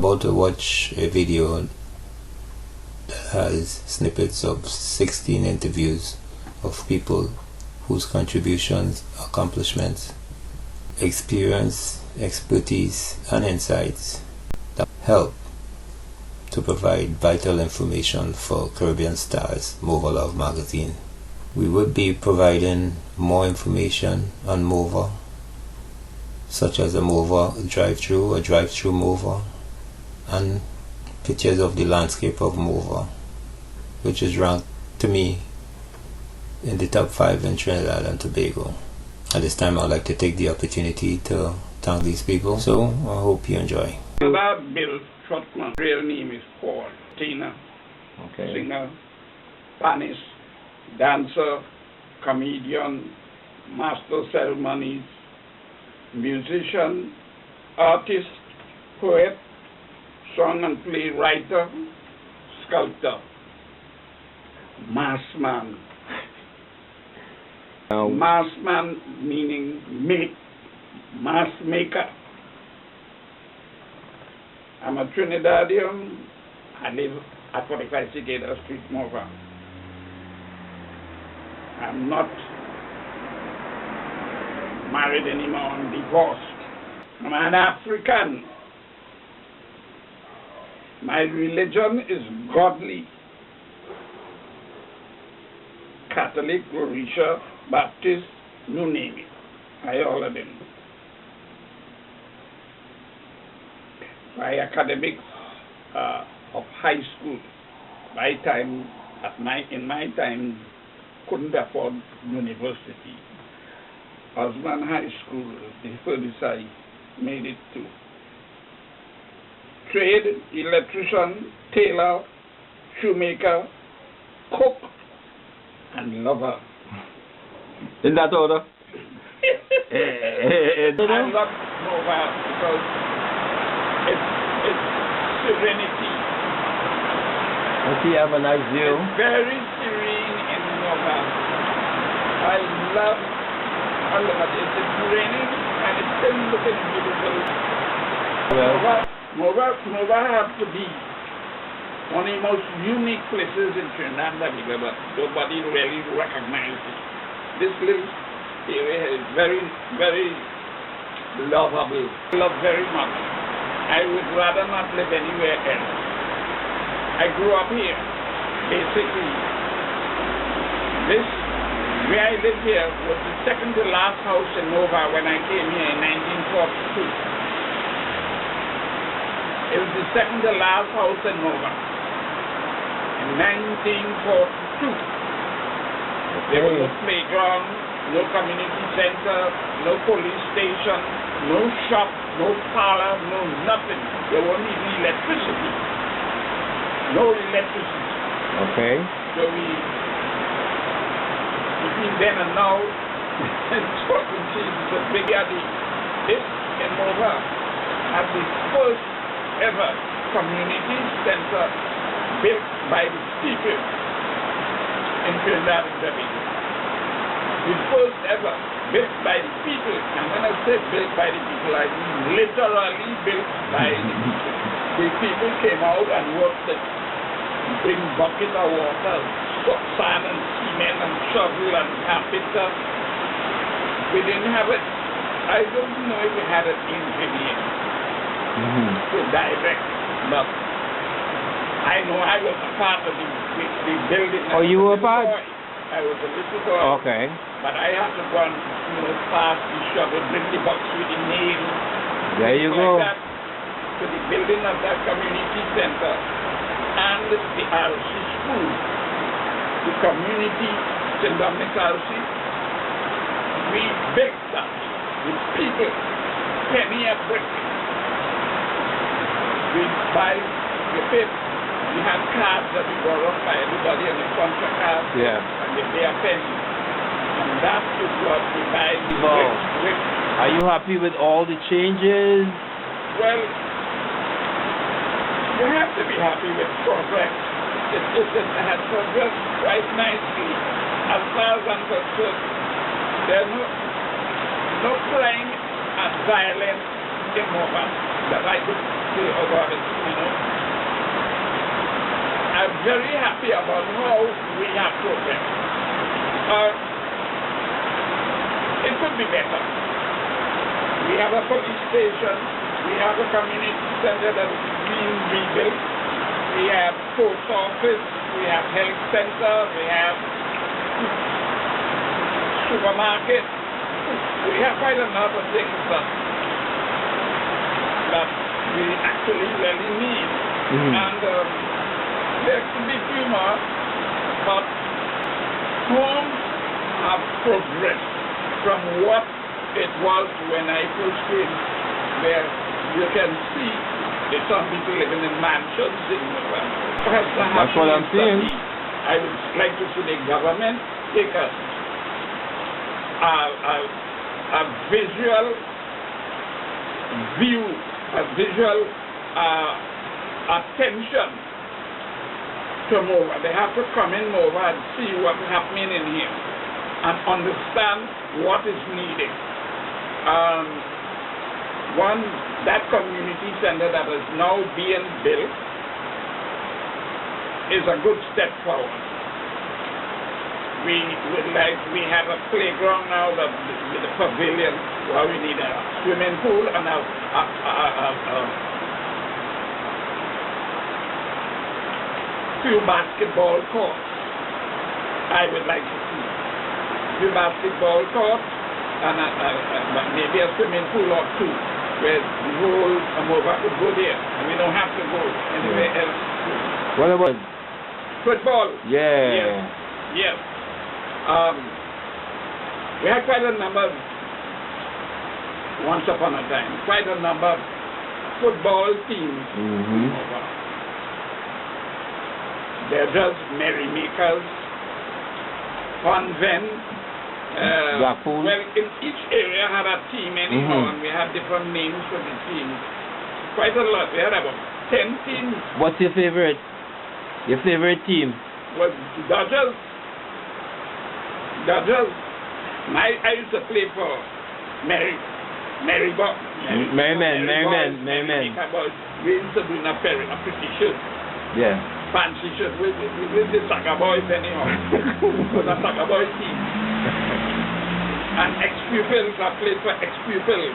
About to watch a video that has snippets of 16 interviews of people whose contributions, accomplishments, experience, expertise, and insights that help to provide vital information for Caribbean Stars Mova Love magazine. We would be providing more information on Mova, such as a Mova drive-through, a drive-through Mova, and pictures of the landscape of Mova, which is ranked to me in the top 5 in Trinidad and Tobago. At this time, I'd like to take the opportunity to thank these people, so I hope you enjoy. Bill Trotman, real name is Paul Tina, singer, pianist, dancer, comedian, master ceremonies, musician, artist, poet, song and play writer, sculptor, mass man. Mass man meaning mass maker. I'm a Trinidadian. I live at 45 Cicada Street, Mova. I'm not married anymore, I'm divorced. I'm an African. My religion is godly. Catholic, Orisha, Baptist, you name it. I all of them. My academics of high school, in my time, couldn't afford university. Osman High School, the furthest I made it to. Trade, electrician, tailor, shoemaker, cook, and lover. In that order? I love Mova because it's serenity. Okay, have a nice view. It's very serene in Mova. I love it. It's raining and it's still looking beautiful. Well, Mova has to be one of the most unique places in Trinidad and Tobago, but nobody really recognizes it. This little area is very, very lovable. I love very much. I would rather not live anywhere else. I grew up here. Basically, where I live here was the second to last house in Mova when I came here in 1942. It was the second to last house in Mova. In 1942. There was no playground, no community center, no police station, no shop, no parlor, no nothing. There wasn't even electricity. No electricity. okay. So between then and now, the bigger this in Mova has the first ever community center built by the people in Trinidad and Tobago. The first ever built by the people, and when I say built by the people, I mean literally built by the people. The people came out and worked it, bring bucket of water, sand and cement and shovel and carpenter. We didn't have it. I don't know if we had an engineer to direct, but I know I was a part of the building. Oh, you were a part? I was a little boy. Okay. But I had to go and pass the shovel, bring the box with the nail. There you go. Like that, to the building of that community center and the RC school. The community, St. Dominic's RC, we built that with people, penny a brick. We buy the paper. We have cards that we borrow by everybody on the contract cards. Yeah. And they pay a penny. And that is what we buy the Wow. brick. Are you happy with all the changes? Well, you have to be happy with progress. It has progressed quite nicely. As far as I'm concerned, there's no crime and violence in Morvant that I could say about it, I'm very happy about how we have progressed. It could be better. We have a police station, we have a community center that is being rebuilt, we have post office, we have health center, we have supermarket, we have quite a lot of things that we actually really need. And there could be few more, but homes have progressed from what it was when I first came, where you can see that some people living in mansions in Morvant. That's what I'm seeing. I would like to see the government take a visual view, a visual attention to Mova. They have to come in Mova and see what's happening in here and understand what is needed. That community center that is now being built is a good step forward. We have a playground now with a pavilion where we need a swimming pool and a few basketball courts. I would like to see a few basketball courts and maybe a swimming pool or two where the whole Mova could go there and we don't have to go anywhere else. What about football? Yeah. Yes. We had quite a number, once upon a time, quite a number of football teams. They're just merrymakers, Convent. Well, in each area had a team anyhow, and we had different names for the teams. Quite a lot. We had about 10 teams. What's your favorite? Your favorite team? Was Dodgers. I used to play for Merrymen. We used to do a pretty shirt. Yeah. Fancy shirt with the soccer boys anyhow. It was a soccer boy team. And ex-pupils, I played for ex-pupils.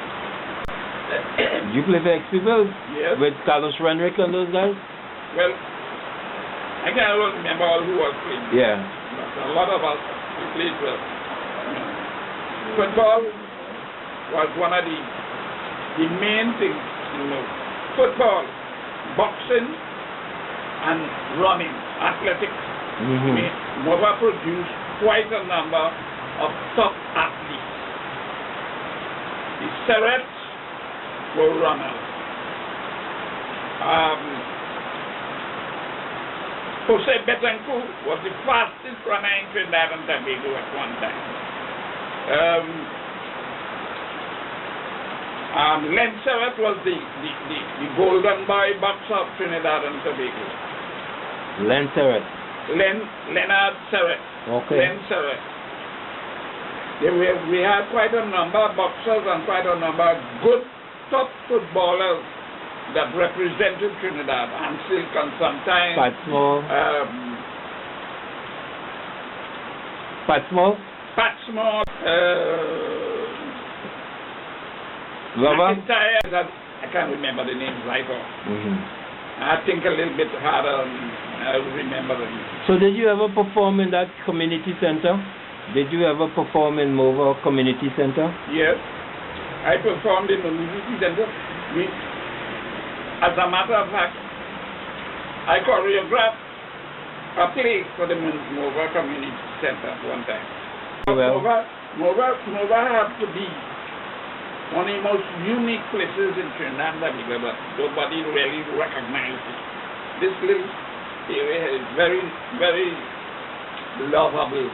You play for ex-pupils? Yes. With Carlos Renrick and those guys? Well, I can't remember all who was playing. Yeah. But a lot of us played well. Football was one of the main things, Football, boxing, and running, athletics. Mova produced quite a number of top athletes. The Serets were runners. Jose Betancourt was the fastest runner in Trinidad and Tobago at one time. Len Seret was the golden boy boxer of Trinidad and Tobago. Leonard Seret. Okay. Len Seret. We had quite a number of boxers and quite a number of good top footballers that represented Trinidad, and Silk and sometimes Pat Small. McIntyre, I can't remember the names right off. I think a little bit harder and I will remember them. So did you ever perform in that community center? Did you ever perform in Mova Community Center? Yes. I performed in the community center. As a matter of fact, I choreographed a play for the Mova Community Center one time. Well, Mova has to be one of the most unique places in Trinidad and Tobago, but nobody really recognizes it. This little area is very, very lovable.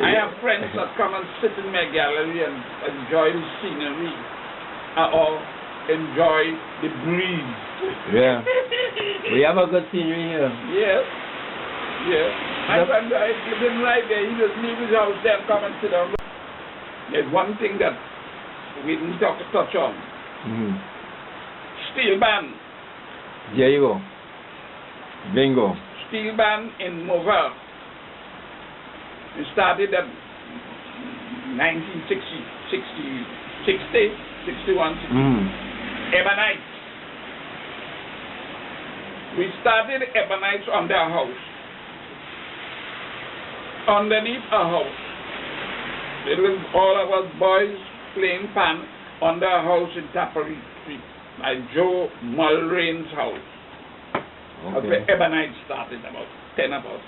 I have friends that come and sit in my gallery and enjoy the scenery or enjoy the breeze. Yeah. We have a good scenery here. Yes. Yeah. My friend, I live him right there. He just leave his house there and come and sit down. There's one thing that we didn't touch on. Steel band. There you go. Bingo. Steel band in Mova. We started at 1960, 61, 60. Ebonites. We started Ebonites on their house. Underneath a house. It was all of us boys playing pan under a house in Tappery Street by Joe Mulrain's house. That's where Ebonites started, about 10 of us.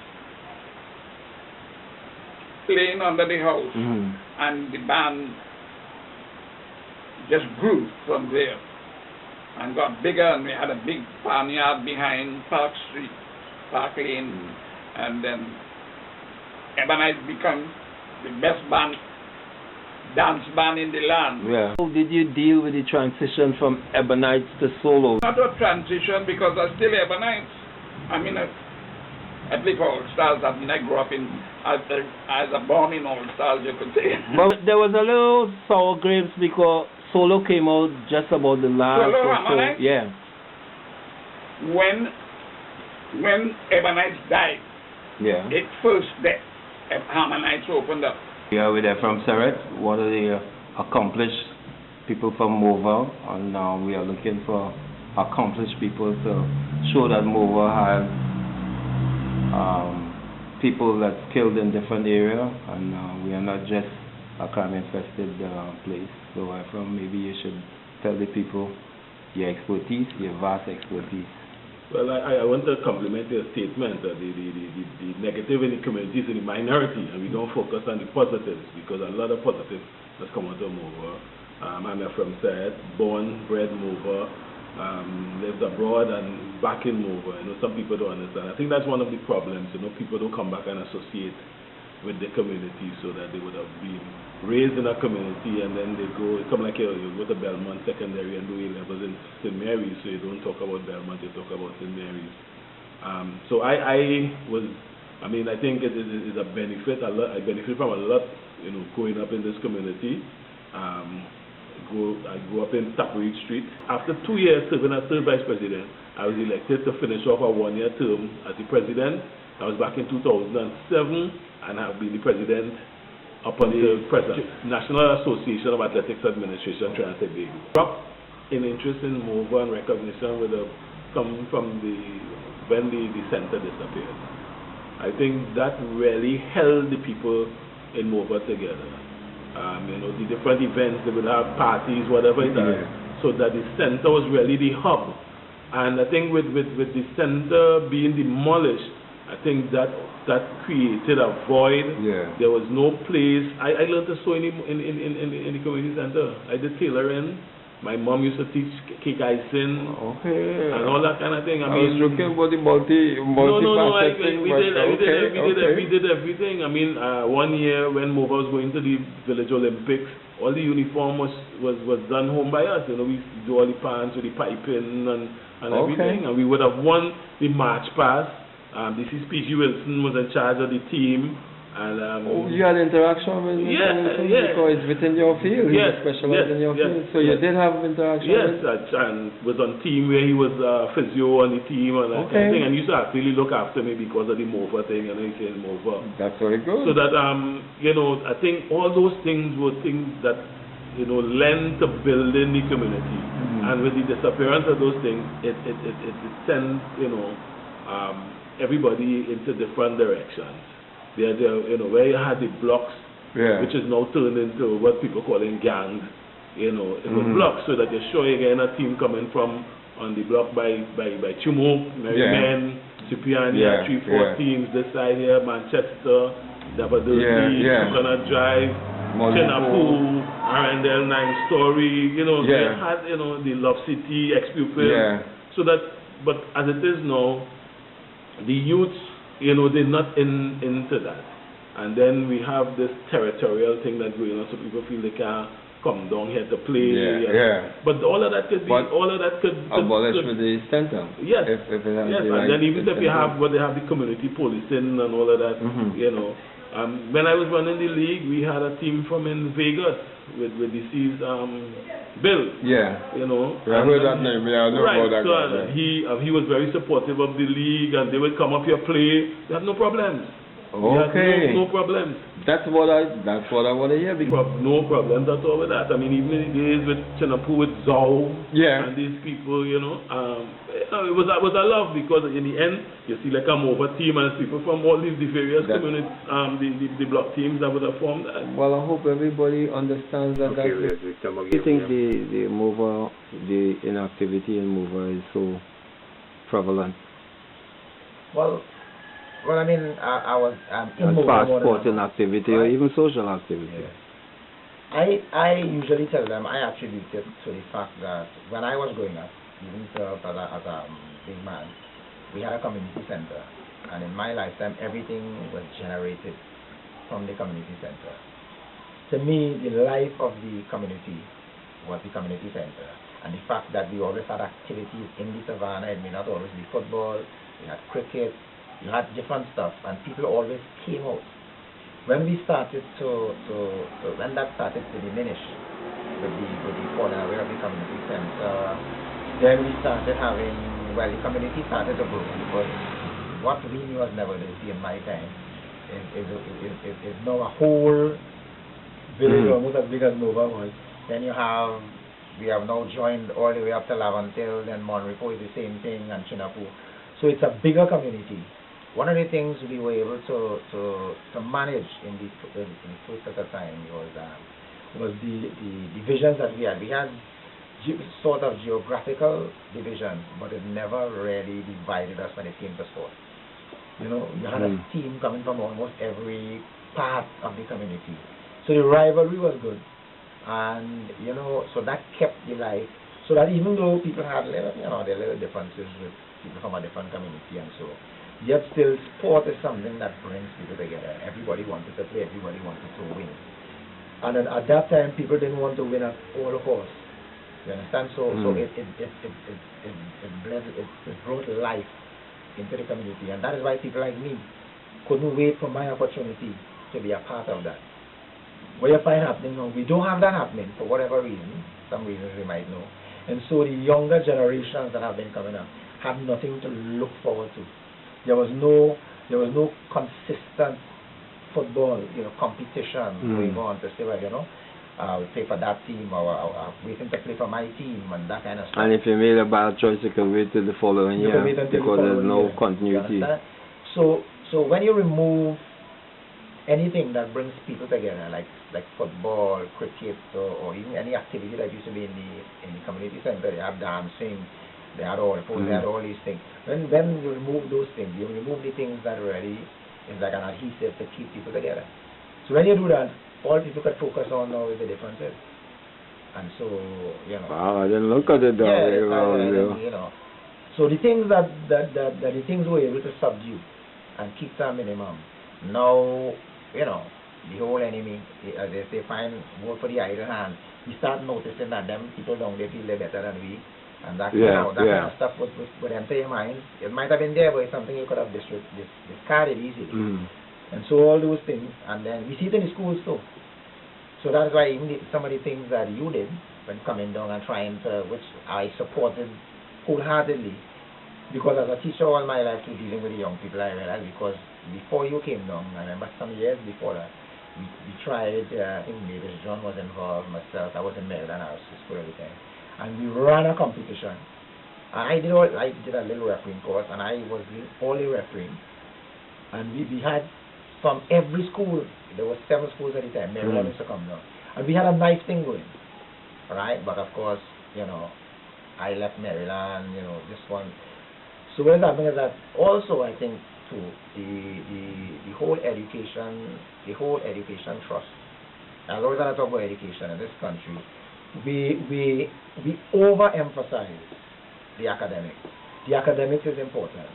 Playing under the house. And the band just grew from there and got bigger, and we had a big farmyard behind Park Street, Park Lane, and then Ebonites become the best band, dance band in the land. Yeah. How did you deal with the transition from Ebonites to solo? Not a transition, because I'm still Ebonites. I mean, at least All Stars. I mean, I grew up in, as a born in All Stars, you could say. But there was a little sour grapes because solo came out just about the last. Solo Harmonites? Yeah. When Ebonites died, it first that Harmonites opened up. Yeah, we're there from Seret, one of the accomplished people from Mova, and now we are looking for accomplished people to show that Mova has people that's skilled in different areas, and we are not just a crime-infested place. So maybe you should tell the people your expertise, your vast expertise. Well, I want to compliment your statement that the negative in the community is in the minority, and we don't focus on the positives, because a lot of positives has come out of Mova. I'm from Seret, born, bred Mova, lived abroad and back in Mova. Some people don't understand. I think that's one of the problems. People don't come back and associate with the community, so that they would have been raised in a community, and then they come like you go to Belmont Secondary and do A-levels in St. Mary's, so you don't talk about Belmont, you talk about St. Mary's. So I think it is a benefit. I benefit from a lot, growing up in this community. I grew up in Tappery Street. After 2 years serving as third vice president, I was elected to finish off a one-year term as the president. I was back in 2007, and have been the president up until present. National Association of Athletics Administration, Trinidad and Tobago. Drop in interest in Mova and recognition would have come from when the center disappeared. I think that really held the people in Mova together. The different events, they would have parties, whatever it is, so that the center was really the hub. And I think with the center being demolished, I think that created a void. There was no place. I learned to sew in the community center. I did tailoring. My mom used to teach cake icing and all that kind of thing. I was looking for the multi-faceted we did everything. I mean, 1 year when Mova was going to the Village Olympics, all the uniform was done home by us. We do all the pants with the piping and everything, and we would have won the march past. This is P.G. Wilson was in charge of the team, and you had interaction with him because it's within your field. He specialized in your field, so you did have interaction. And was on team where he was physio on the team and that kind of thing, and used to actually look after me because of the Mova thing, and he said Mova. That's very good. So that I think all those things were things that lend to building the community, and with the disappearance of those things, it sends everybody into different directions. Where you had the blocks, which is now turned into what people call in gangs. It was blocks, so that you're showing a team coming from on the block by Chumuk, Merryman, Cipriania, 3-4 teams this side here, Manchester, Dabadursi, Coconut Drive, Chenapu, Arundel, 9-story. They had the Love City, ex-pupil. So that, but as it is now, the youths, they're not into that. And then we have this territorial thing that's going on, so people feel they can't come down here to play. But all of that could be, abolished with the center. Yes. And then even if you have, they have the community policing and all of that, When I was running the league, we had a team from in Vegas with deceased Bill. Yeah. You know. I heard that name. Yeah, I know right, about that so guy. he was very supportive of the league, and they would come up here play. They had no problems. Okay. No problems. That's what I want to hear. No problems at all with that. I mean, even in the days with Chinapu, with Zhao, and these people, you know, it was a love, because in the end, you see like a Mova team and people from all these various communities, the block teams that would have formed that. Well, I hope everybody understands that. Okay, you think the Mova, the inactivity in Mova is so prevalent? Well, I mean, I was in as Mova far as sporting activity or even social activity. Yeah. I usually tell them I attribute it to the fact that when I was growing up, even as a big man, we had a community center, and in my lifetime, everything was generated from the community center. To me, the life of the community was the community center, and the fact that we always had activities in the savannah. It may not always be football. We had cricket. You had different stuff, and people always came out. When we started when that started to diminish with the falling away of the community center, then we started having, the community started to grow, because what we knew as never did in my time is now a whole village almost as big as Mova was. Then we have now joined all the way up to Lavantil, then Monrepo is the same thing, and Chinapu. So it's a bigger community. One of the things we were able to manage in the first at the time was the divisions that we had. We had sort of geographical division, but it never really divided us when it came to sport. You know, you had a team coming from almost every part of the community. So the rivalry was good, and you know, so that kept the life. So that even though people had their little differences with people from a different community and so, yet still sport is something that brings people together. Everybody wanted to play, everybody wanted to win. And then at that time, people didn't want to win at all costs. You understand? So it brought life into the community, and that is why people like me couldn't wait for my opportunity to be a part of that. What you find happening now, we don't have that happening for whatever reason, some reasons we might know. And so the younger generations that have been coming up have nothing to look forward to. There was no consistent football, competition going on to say, well, we play for that team, or waiting to play for my team, and that kind of stuff. And if you made a bad choice, you can wait till the following year, because there's no continuity. So when you remove anything that brings people together, like football, cricket, or even any activity that used to be in the community center, they have dancing. They had all these things. When you remove those things, you remove the things that really is like an adhesive to keep people together. So when you do that, all people could focus on now is the differences. And so, Wow, I didn't look at it that way around. So the things that the things were able to subdue and keep to a minimum. Now, the whole enemy, as they say, vote for the idle hand. We start noticing that them people down there feel they're better than we. And that kind of stuff would enter your mind. It might have been there, but it's something you could have discarded easily. And so all those things, and then we see it in the schools too. So that's why even some of the things that you did when coming down and trying to, which I supported wholeheartedly, because as a teacher all my life to dealing with the young people, I realized, because before you came down, I remember some years before that, we tried, I think maybe John was involved, myself, I was in Maryland, I was in school every time. And we ran a competition. I did a little refereeing course, and I was the only refereeing. And we had from every school, there were 7 schools at the time, Maryland used to come down. And we had a nice thing going, right? But of course, I left Maryland, this one. So what is happening is that also, I think, too, the whole education trust. As always when I talk about education in this country, we overemphasize the academics. The academics is important,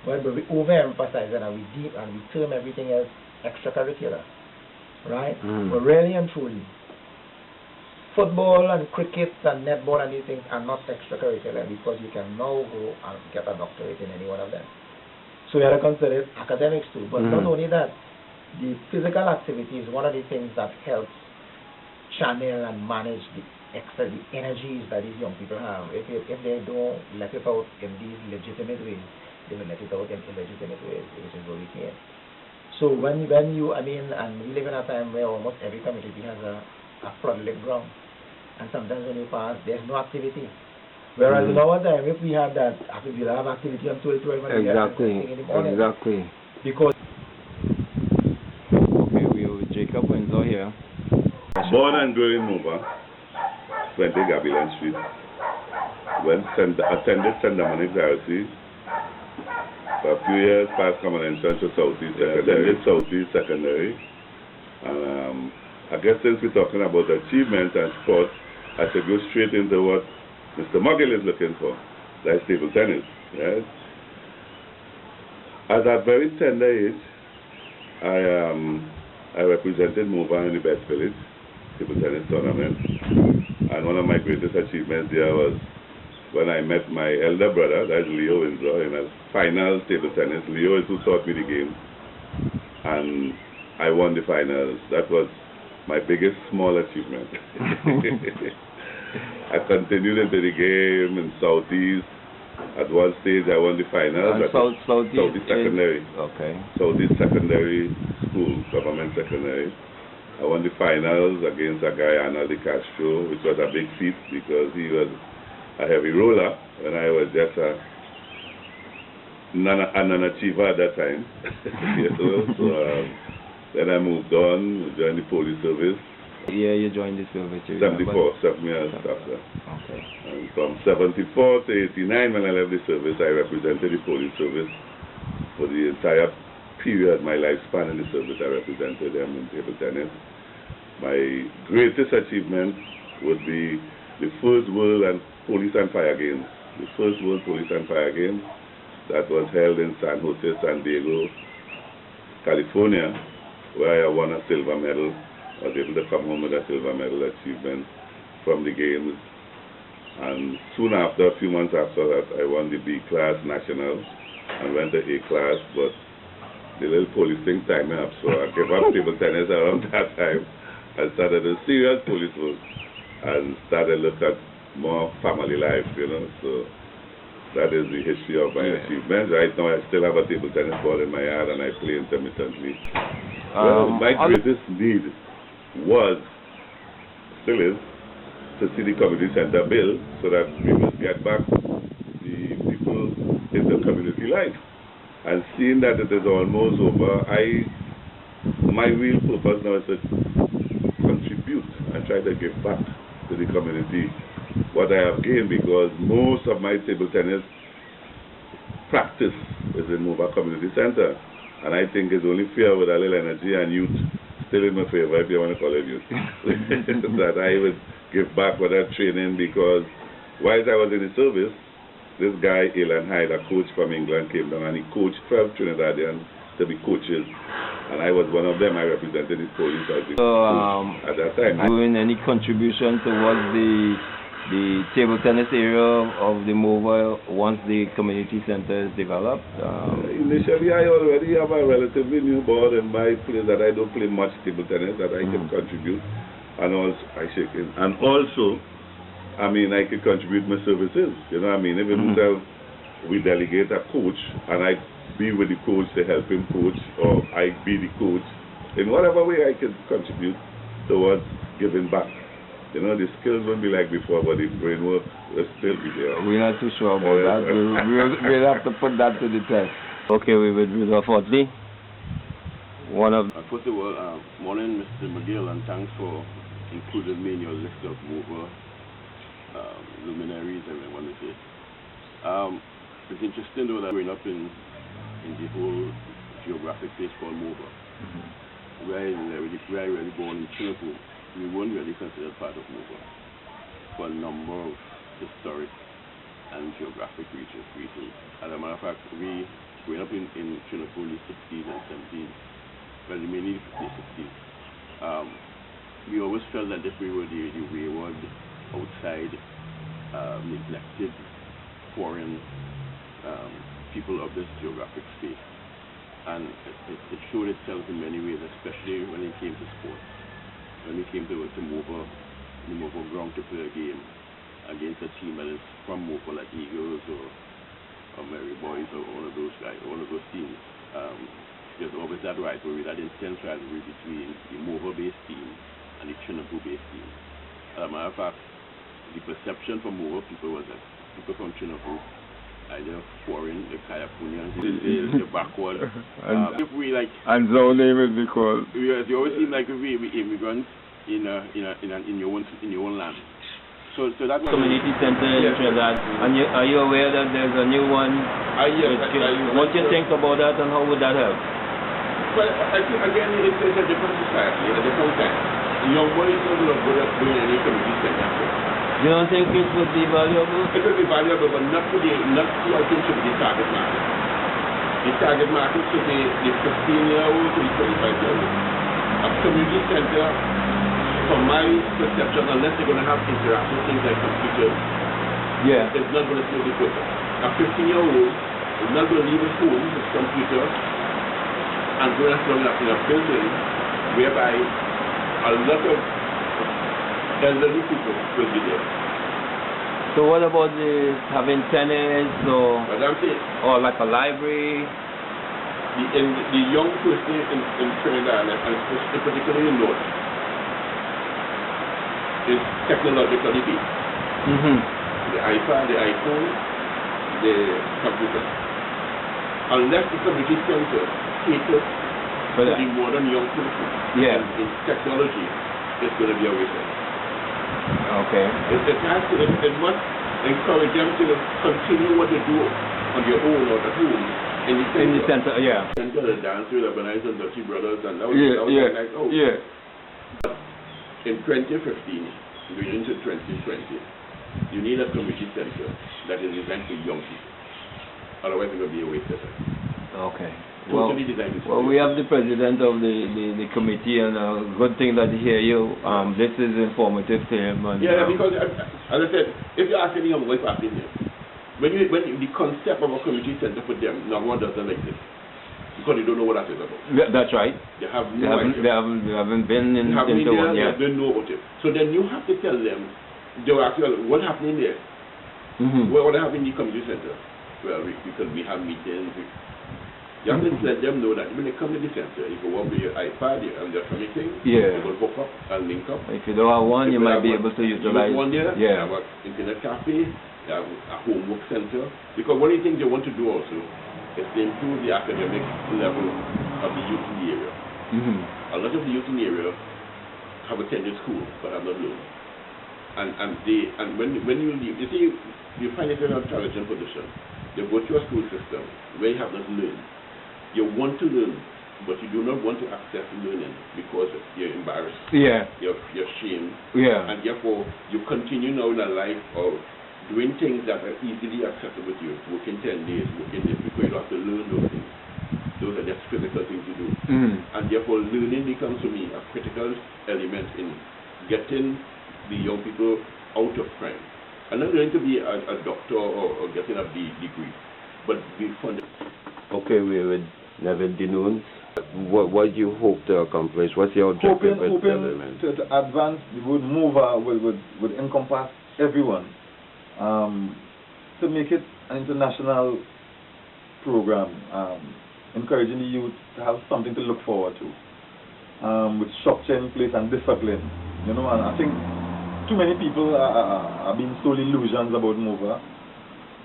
but we overemphasize it, and we term everything as extracurricular, right? But really and truly, football and cricket and netball and these things are not extracurricular, because you can now go and get a doctorate in any one of them. So you have to consider academics too. But not only that, the physical activity is one of the things that helps channel and manage the energies that these young people have. If they don't let it out in these legitimate ways, they will let it out in illegitimate ways, which is what we can. So when you, and we live in a time where almost every community has a floodlit ground, and sometimes when you pass, there's no activity. Whereas in our time, if we had that, we'll have activity until 12 when exactly. in the morning. Exactly. Because okay, we have Jacob Windsor here. Born and grew in Mova, 20 Gabilan Street. Attended St. Dominic's RC. For a few years, passed combination to Southeast Secondary. Attended Southeast Secondary. And I guess since we're talking about achievement and sport, I should go straight into what Mr. McGill is looking for. That's table tennis. Yes. At that very tender age, I represented Mova in the Best Village table tennis tournament. And one of my greatest achievements there was when I met my elder brother, that's Leo Windsor, in a final table tennis. Leo is who taught me the game. And I won the finals. That was my biggest small achievement. I continued into the game in Southeast. At one stage, I won the finals. Southeast Secondary. Okay. Southeast Secondary School, government secondary. I won the finals against a guy, Arnold De Castro, which was a big feat because he was a heavy roller when I was just a non-achiever at that time. Then I moved on, joined the police service. Yeah, you joined the service. 74, 7 years after. Okay. And from 74 to 89, when I left the service, I represented the police service for the entire period, my lifespan in the service. I represented them in table tennis. My greatest achievement would be the first World and Police and Fire Games. The first World Police and Fire Games that was held in San Jose, San Diego, California, where I won a silver medal. I was able to come home with a silver medal achievement from the games. And soon after, a few months after that, I won the B class national and went to A class, but the little police thing timed me up, so I gave up table tennis around that time. I started a serious police work and started looking at more family life, so that is the history of my achievements. Right now, I still have a table tennis ball in my yard and I play intermittently. My greatest need was, still is, to see the community center built so that we will get back the people in the community life. And seeing that it is almost over, my real purpose now is to contribute and try to give back to the community what I have gained, because most of my table tennis practice is in Mova Community Center. And I think it's only fair with a little energy and youth still in my favor, if you want to call it youth, that I would give back with that training, because whilst I was in the service, this guy, Alan Hyde, a coach from England, came down and he coached 12 Trinidadians to be coaches. And I was one of them. I represented the police as the coach at that time. Doing any contribution towards the table tennis area of the Mova once the community center is developed? Initially, I already have a relatively new board in my place that I don't play much table tennis, that I can contribute. And also, I can contribute my services. You know what I mean? Even we delegate a coach, and I be with the coach to help him coach, or I be the coach. In whatever way I can contribute towards giving back. The skills won't be like before, but the brain work will still be there. We're not too sure about that. We'll have to put that to the test. Okay, we will do that shortly. First of all, morning, Mr. McGill, and thanks for including me in your list of Mova luminaries, I want to say. It's interesting though that growing up in the whole geographic place called Mova. Where I really born in Chinako, we weren't really considered part of Mova for a number of historic and geographic reasons. As a matter of fact, we growing up in Chinako in the 60s and 70s, well, mainly the 60s, we always felt that if we were the wayward, outside, neglected, foreign people of this geographic space. and it showed itself in many ways, especially when it came to sports. When we came to Mova, the Mova ground to play a game against a team that is from Mova, like Eagles or Mary Boys or one of those guys, one of those teams. There's always that rivalry, that intense rivalry between the Mova-based team and the Chinnabu-based team. As a matter of fact, the perception from Mova people was that people from Chinnabu, either foreign, the Kayapunians, the backward. If we like, And so name is because they always seem like we immigrants in your own land. So that was Community center in Trinidad. And are you aware that there's a new one? What do you think about that, and how would that help? Well, I think again it's a different society, a different time. Young boys don't look good at doing any community center. You don't think it would be valuable? It will be valuable, but not today, not I think should be the target market. The target market should be the 15-year-old to the 25-year-old. A community center, from my perception, unless they're going to have interactive things like computers, it's not going to serve the purpose. A 15-year-old is not going to leave his home, his computer, and go and plug up in a building whereby a lot of elderly people will be there. So what about having tennis or like a library? The young person in Trinidad, and particularly in North, is technologically based. The iPad, the iPhone, the computer. Unless the community center caters to the modern young person in technology, it's going to be a waste. Okay. It must encourage them to continue what they do on their own or at home in the center. Center, the dance with Urbanized and Dirty Brothers, and that was like, oh. Yeah. In 2015, going into 2020, you need a community center that is designed for young people. Otherwise, it will be a waste of time. Okay. Totally designed. Well, we have the president of the committee, and a good thing that he hear you. This is informative to him. And, because as I said, if you ask any young boy passing here, when the concept of a community center for them, number one, doesn't exist. Because they don't know what that is about. That's right. They have no idea. They haven't been into one yet. They don't know about it. So then you have to tell them, they will ask you, what's happening there? What happened in the community center? Well, because we have meetings. You have to let them know that when they come to the center, you go up with your iPad and just anything, you will hook up and link up. If you don't have one, you might be able to utilize one there. You have an internet cafe, you have a homework center. Because one of the things they want to do also is to improve the academic level of the youth in the area. A lot of the youth in the area have attended school but have not learned. And when you leave, you see, you find it in a challenging position. You go to a school system where you have not learned. You want to learn, but you do not want to access learning because you're embarrassed. You're ashamed. And therefore, you continue now in a life of doing things that are easily accessible to you. Working 10 days, working this, because you don't have to learn those things. Those are just physical things to do. And therefore, learning becomes to me a critical element in getting the young people out of crime. I'm not going to be a doctor or getting a degree, but be funded. Okay, we would Neville Dinoons. What do you hope to accomplish? What's your objective? Hoping to advance the word Mova would encompass everyone. To make it an international program, encouraging the youth to have something to look forward to, with structure in place and discipline. And I think too many people are being sold illusions about Mova,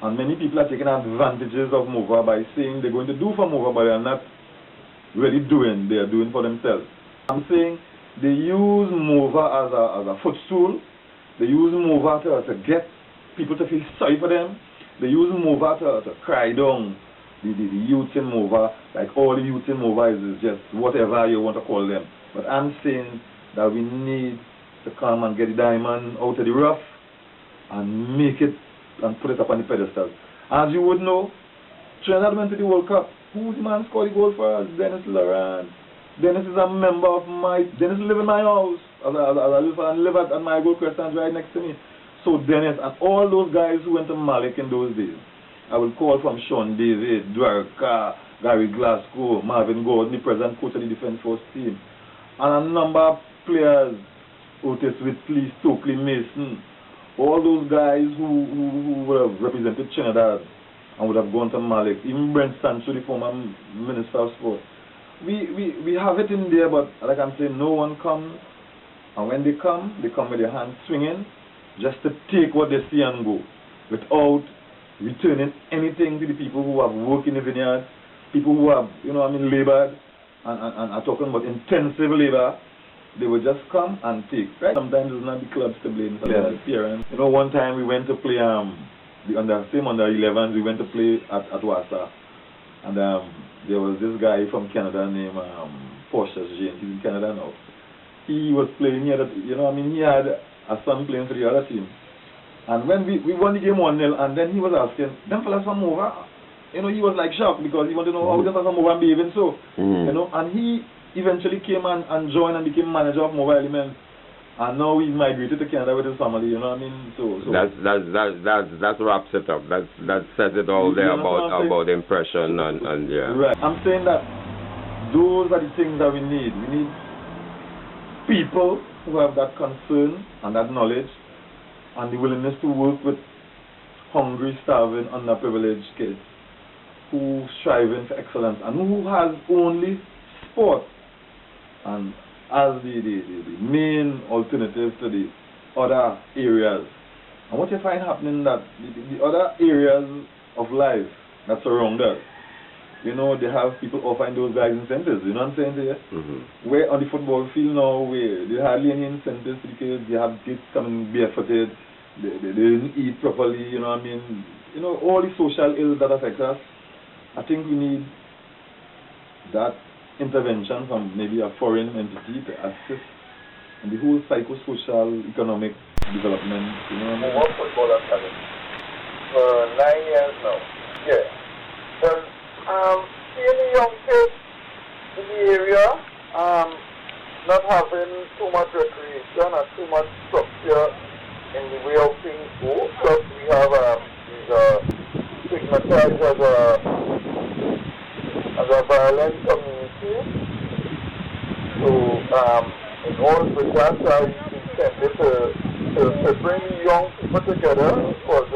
and many people are taking advantages of Mova by saying they're going to do for Mova, but they're not really doing. They are doing for themselves. I'm saying they use Mova as a footstool. They use Mova to get people to feel sorry for them. They use Mova to cry down the youths in Mova, like all the youths in Mova is just whatever you want to call them. But I'm saying that we need to come and get the diamond out of the rough and make it and put it up on the pedestal. As you would know, Trinidad went to the World Cup. Who's the man scored the goal for us? Dennis Laurent. Dennis is a member of Dennis lives in my house. I live at my goal Crescent right next to me. So Dennis and all those guys who went to Malik in those days, I will call from Sean David, Dwarka, Gary Glasgow, Marvin Gordon, the present coach of the Defence Force team, and a number of players, Otis Whitley, Stokely Mason, all those guys who would have represented Trinidad and would have gone to Malik, even Brent Sancho, the former Minister of Sport. We have it in there, but like I'm saying, no one comes, and when they come with their hands swinging, just to take what they see and go, without returning anything to the people who have worked in the vineyard, people who have, labored, and are talking about intensive labor. They would just come and take, right? Sometimes it's not the clubs to blame, sometimes the parents. One time we went to play, the under 11s, we went to play at Wassa, and there was this guy from Canada named Portius James. He's in Canada now. He was playing here, he had a son playing for the other team. And when we won the game 1-0, and then he was asking, them fellas from Mova, he was like shocked because he wanted to know how them fellas from Mova behaving so, and he eventually came and joined and became manager of Mova Elements. And now he's migrated to Canada with his family, So that wraps it up. That says it all there about impression and yeah. Right. I'm saying that those are the things that we need. We need people who have that concern and that knowledge and the willingness to work with hungry, starving, underprivileged kids who striving for excellence and who has only sport and as the main alternative to the other areas. And what you find happening that the other areas of life that surround us, they have people offering those guys incentives, you know what I'm saying to you? Where on the football field now, where there hardly any incentives to the kids, they have kids coming barefooted, they didn't eat properly, all the social ills that affect us. I think we need that intervention from maybe a foreign entity to assist in the whole psychosocial, economic development, What football academy? For 9 years now. Yeah. Well, seeing the young kids in the area, not having too much recreation and too much structure in the way of things go, because we have stigmatized as a violent community. So, in all the class I intended to bring young people together, because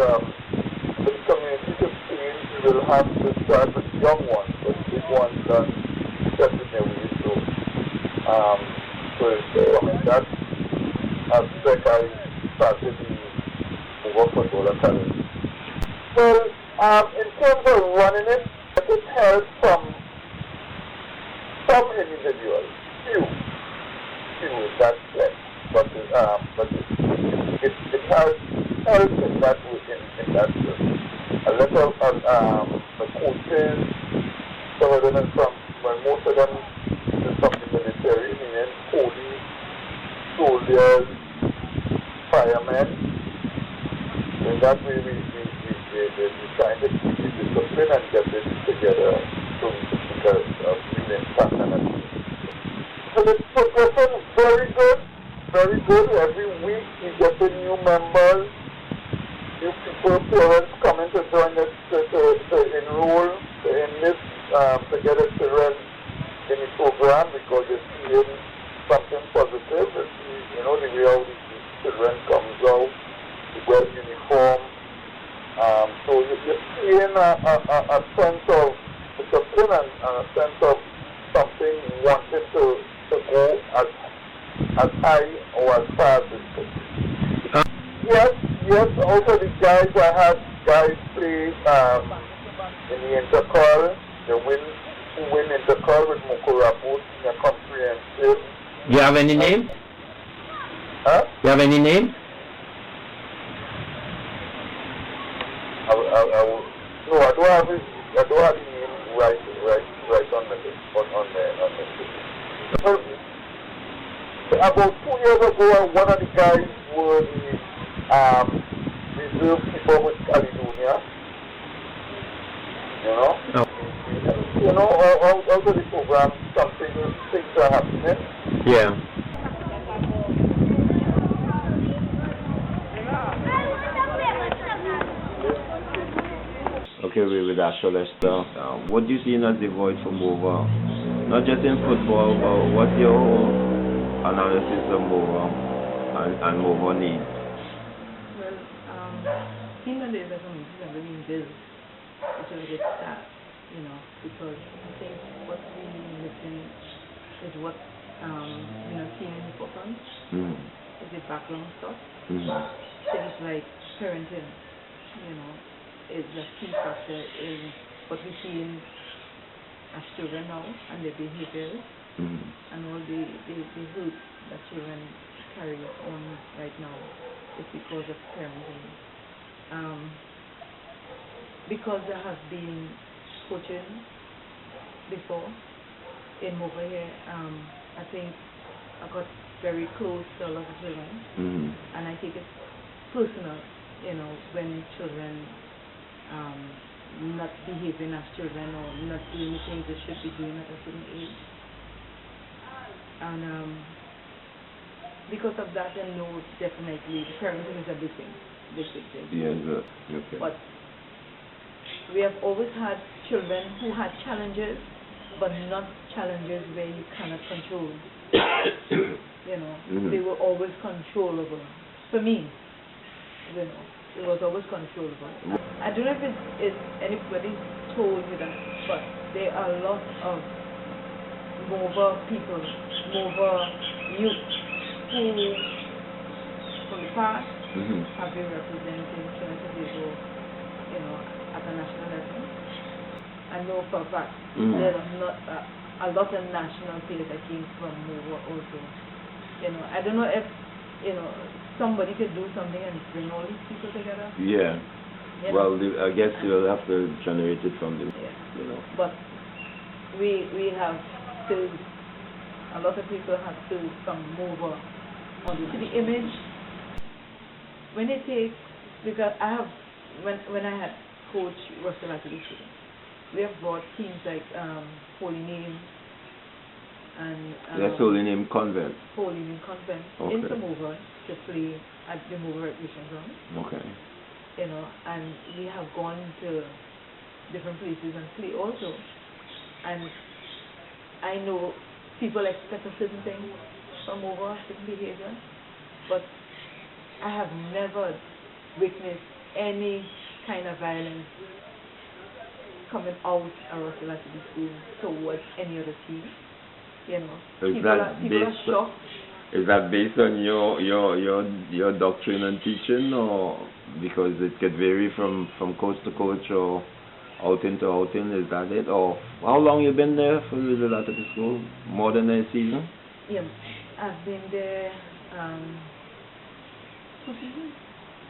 the community to change, we will have to start with young ones, but big ones that set in their way. So in that aspect, I started the Mova Football Academy. Well, in terms of running it helps some individuals, few in that sense, but it has helped in that way, in that sense. A lot of the coaches, some of them most of them is from the military, meaning police, soldiers, firemen. In that way, we're trying to keep the discipline and get it together because of real impact and everything. So the progression is very good, very good. Every week we get the new members, new people, parents coming to join us, to enroll in this, to get a children in the program because you're seeing something positive. The way how the children comes out, they wear uniform. So you're seeing a sense of discipline and a sense of something wanting to go as high or as far as it could. Yes, also the guys, I had guys play in the intercall, they win intercall with Mokorapo in a comprehensive. Do you have any name? Huh? You have any name? No, I don't have the name right on the list. So, about 2 years ago, one of the guys were the reserve keeper with Caledonia. Also the program, things are happening. Yeah. Okay, with Asher Lester. What do you see as the void for Mova? Not just in football, but what's your analysis of Mova and Mova needs? Well, in the days of community center being built, it was a good start, you know, because I think what we missing is what seen in the forefront is the background stuff. Things like parenting, you know, is a key factor in what we see in as children now and their behaviors and all the hurt that children carry on right now is because of parenting. Because there has been coaching before in Mova here, I think I got very close to a lot of children and I think it's personal, you know, when children not behaving as children or not doing the things they should be doing at a certain age. And because of that, I know definitely parenting is a big thing. Yeah, good. Okay. But we have always had children who had challenges, but not challenges where you cannot control. You know, they were always controllable. For me, you know, it was always controllable. I don't know if anybody told you that, but there are a lot of Mova people, Mova youth, who from the past have been representing Trinidad, you know, at a national level. I know for a fact there are not a lot of national players that came from Mova also. You know, I don't know if, you know, somebody could do something and bring all these people together. Yeah. You well, know? I guess you'll have to generate it from them. Yeah. You know. But we have still, a lot of people have still some Mova on the image. When they take, because I have, when I had coached Russell at the students, we have brought teams like Holy Name and That's Holy Name Convent. Holy Name Convent into Mova to play at the Mova Recreation Ground. Okay. You know, and we have gone to different places and play also. And I know people expect a certain thing from Mova, certain behavior, but I have never witnessed any kind of violence coming out of Russell at the school towards any other team. You know, people are shocked. Is that based on your doctrine and teaching, or because it could vary from coach to coach or outing to outing? Is that it? Or how long you been there for Russell at the school? More than a season? Yeah, I've been there 2 seasons.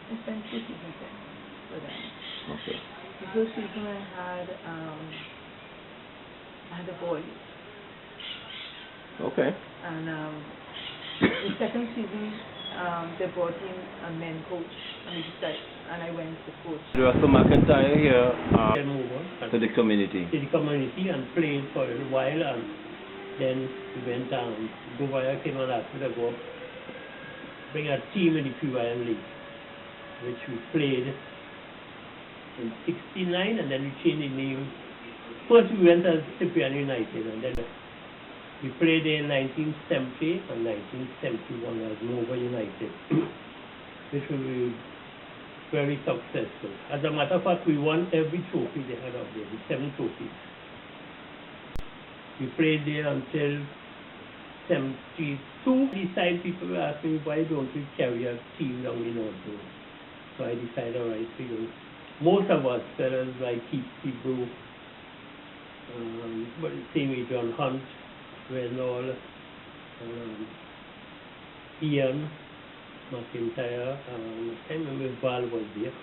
I spent 2 seasons there with them. Okay. The first season I had a boy. Okay. And the second season, they brought in a men coach, and I went to coach. Russell McIntyre here To the community. To the community and played for a while, and then we went down. Govaya came on after the go, bring a team in the PYM League, which we played in 69, and then we changed the name. First we went as Cyprian United, and then we played there in 1970 and 1971 as Mova United, which was very successful. As a matter of fact, we won every trophy they had up there, the 7 trophies. We played there until 72. These side people were asking me, why don't we carry a team down in Aldwyn? So I decided, all right, most of us, fellas like Keith Hebrew, but same way John Hunt, Reynolds, Ian McIntyre, I can't remember if Val was there,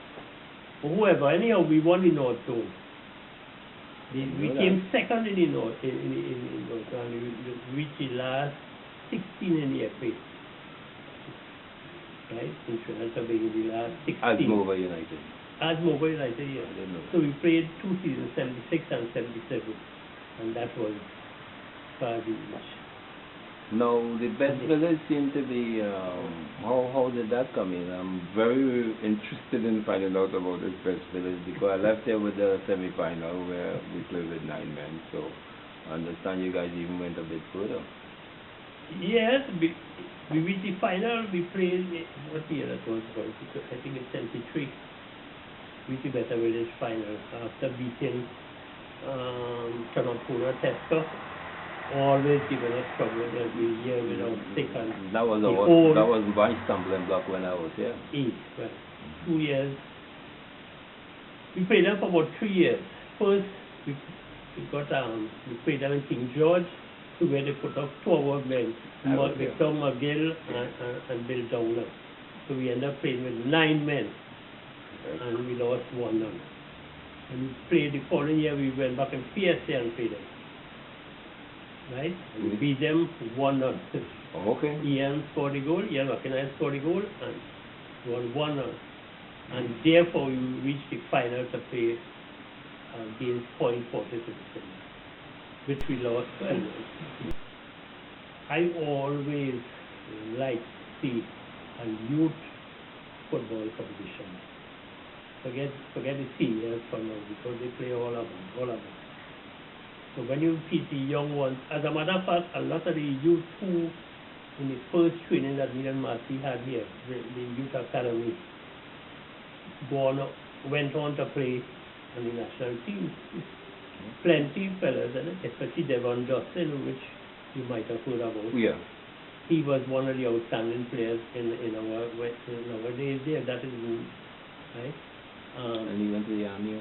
or whoever. Anyhow, we won in North Zone. We came second in the North, in North Zone. We reached the last 16 in the FA. Right? In Trinidad Tobago, the last 16. As Mova United. As Mova United, yeah. So we played 2 seasons, 76 and 77, and that was far the reach. Now, the best village seem to be, how did that come in? I'm very interested in finding out about this best village because I left here with the semi-final where we played with 9 men, so I understand you guys even went a bit further. Yes, we reached the final. We played, what year that was? I think it's 73. We reached the Better Village final after beating Toronto Tesco. Always giving us trouble every year without stick and that was my stumbling block when I was here. 8, right. 2 years. We played them for about 3 years. First, we played them in King George, to where they put up 2 of our men, Victor McGill and Bill Downer. So we ended up playing with 9 men, and we lost 1-0. And we played the following year. We went back in PSA and played them. Right? And we beat them 1-0. Okay. Ian scored the goal, Ian McIntyre scored the goal, and won 1-0. And therefore, we reached the final to play against Point Fortification, which we lost 12. I always like to see a youth football competition. Forget the seniors for now, because they play all of them. So when you teach the young ones, as a matter of fact, a lot of the youth who, in the first training that me and Marty had here, the youth academy, went on to play on the national team. Plenty of fellas, especially Devon Dustin, which you might have heard about. Yeah. He was one of the outstanding players in our days there. That is right. And he went to the army.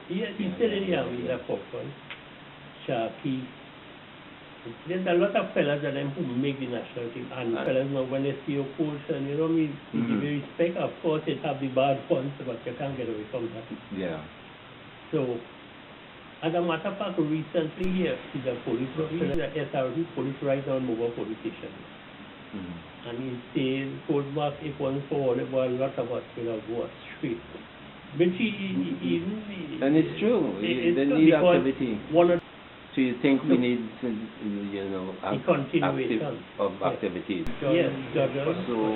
He's still in the army. That one. Sharky. There's a lot of fellas of them who make the national team, and fellas now when they see your coach and you give you respect. Of course, it have the bad ones, but you can't get away from that. Yeah. So, as a matter of fact, recently here is a police officer, the SRD police right on Mova police station, and he says, "Coach Mark, if one for all, a lot of us will have go straight." But and it's true. They need activity. So you think we need, continuation of activities? Yes, so,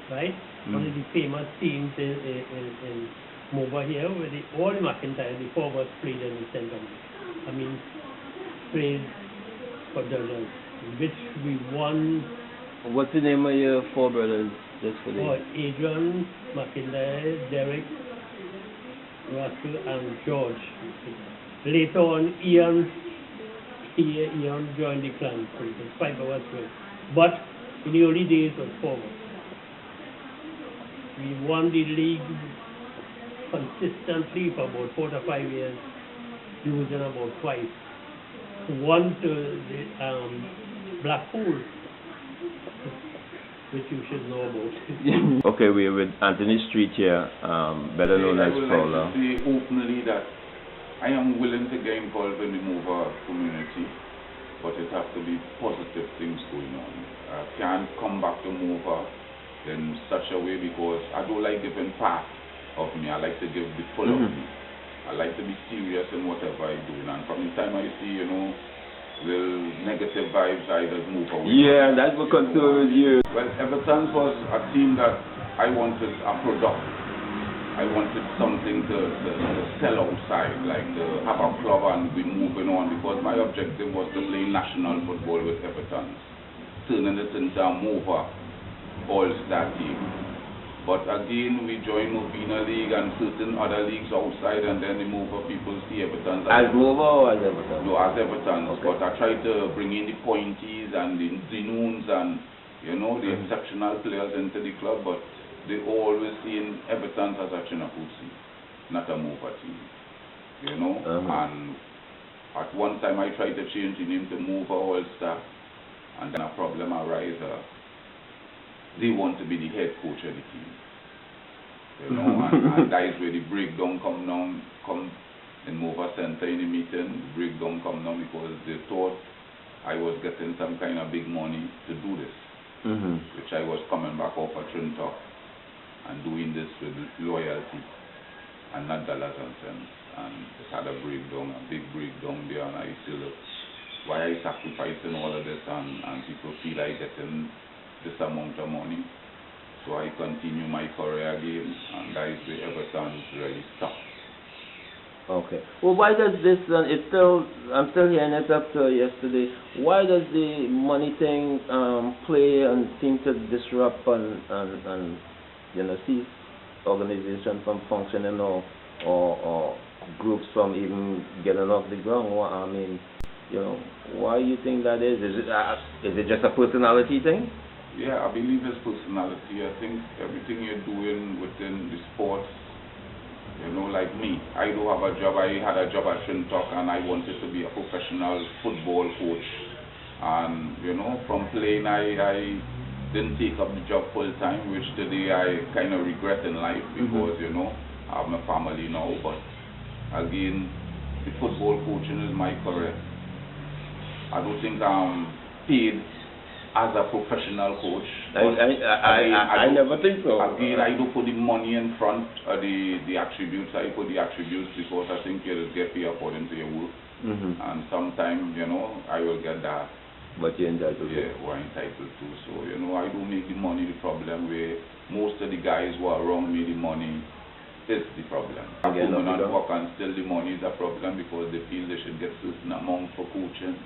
right? One of the famous teams in Mova here, where all the McIntyre, the forwards played in the center. I mean, played for Dublin, which we won. What's the name of your 4 brothers? Just for Adrian, McIntyre, Derek, Russell, and George. Later on, Ian joined the clan, so it was 5 of us. But in the early days, it was 4 of us. We won the league consistently for about 4 to 5 years, losing about twice. One to the Blackpool, which you should know about. Okay, we're with Anthony Street here, better known as Paula. I would like to say openly that I am willing to get involved in the Mova community, but it has to be positive things going on. I can't come back to Mova in such a way because I don't like giving part of me. I like to give the full of me. I like to be serious in whatever I do. And from the time I see, little negative vibes, I just move away. Yeah, that's what concerns you. Well, Everton was a team that I wanted a product. I wanted something to sell outside, like to have a club and be moving on, because my objective was to play national football with Everton, turning it into a Mova all-star team. But again, we joined Movina League and certain other leagues outside, and then the Mova people see Everton as Mova or as Everton? No, as Everton. Okay. But I tried to bring in the pointies and the Noons and the exceptional players into the club, but they always seen Everton as a Chinapusi, not a Mova team. And at one time I tried to change the name to Mova All-Star, and then a problem arises. They want to be the head coach of the team. And that is where the breakdown come in Mova Center in the meeting. The breakdown come down because they thought I was getting some kind of big money to do this, which I was coming back off of Trinidad and doing this with loyalty and not dollars and cents. And it had a breakdown, a big breakdown there, and I still why I sacrificing all of this, and people feel I getting this amount of money. So I continue my career again, and that is where Everton really stopped. Okay. Well, why does this? I'm still hearing it up to yesterday. Why does the money thing play and seem to disrupt and cease organization from functioning or groups from even getting off the ground? I mean, why do you think that is? Is it just a personality thing? Yeah, I believe it's personality. I think everything you're doing within the sports, like me, I do have a job. I had a job at Shintok, and I wanted to be a professional football coach. And, from playing, I didn't take up the job full time, which today I kind of regret in life because, I have my family now. But again, the football coaching is my career. I don't think I'm paid as a professional coach. I never think so. Again, I do put the money in front of the attributes. I put the attributes because I think you get paid according to your work. And sometimes, I will get that. But you're entitled to. Yeah, we're entitled to. So, I do make the money the problem, where most of the guys who are around me, the money is the problem. Women and work, and still the money is a problem because they feel they should get certain amount for coaching.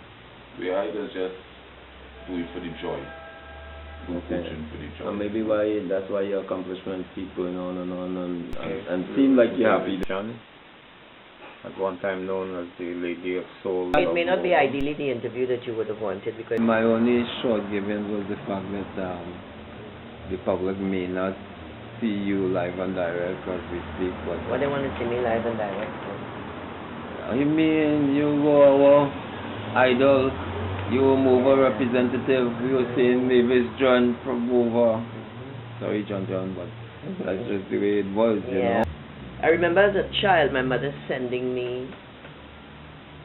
Where I just do it for the joy. Coaching for the joy. And maybe that's why your accomplishments keep going on and seem like you're happy. At one time known as the Lady of Soul. It may not be ideally the interview that you would have wanted, because my only short giving was the fact that the public may not see you live and direct as we speak. But they want to see me live and direct. I mean, you were our idol. You were Mova representative. We were saying Mavis John from Mova. Sorry, John, but that's just the way it was, you know. I remember as a child, my mother sending me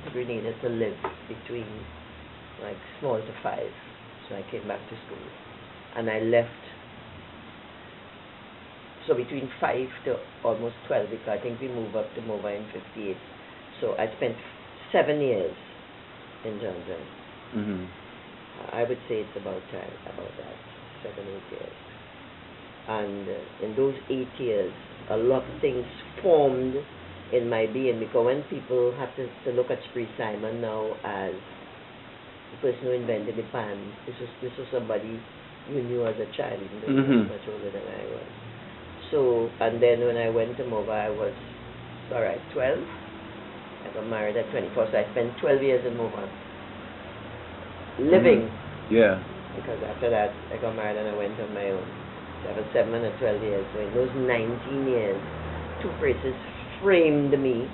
to Grenada to live between small to 5. So I came back to school, and I left. So between 5 to almost 12, because I think we moved up to Mova in 58. So I spent 7 years in Johnson. I would say it's about that, 7, 8 years. And in those 8 years, a lot of things formed in my being, because when people have to look at Spree Simon now as the person who invented the pan, this was somebody you knew as a child, even though he was much older than I was. So, and then when I went to Mova, I was 12. I got married at 24, so I spent 12 years in Mova living. Yeah. Because after that, I got married and I went on my own. So I was 7 and 12 years. So in those 19 years, 2 places framed me,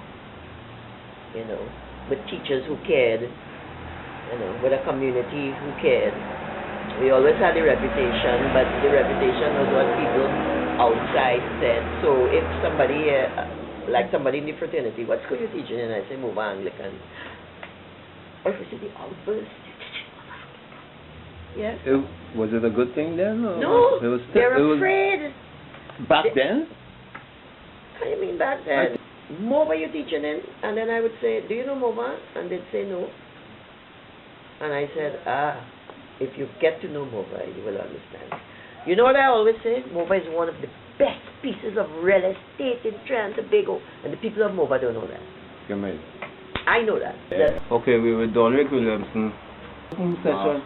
with teachers who cared, with a community who cared. We always had a reputation, but the reputation was what people outside said. So if somebody, somebody in the fraternity, what school you teaching? And I say, Mova Anglican. Or if we say the outburst, yes. Was it a good thing then? Or no, they're afraid. Back then? What do you mean back then? Mova you teaching in? And then I would say, do you know Mova? And they'd say no. And I said, if you get to know Mova, you will understand. You know what I always say? Mova is one of the best pieces of real estate in Trinidad and Tobago. And the people of Mova don't know that. Come in. I know that. Yeah. Okay, we were Donrick Williamson. Session.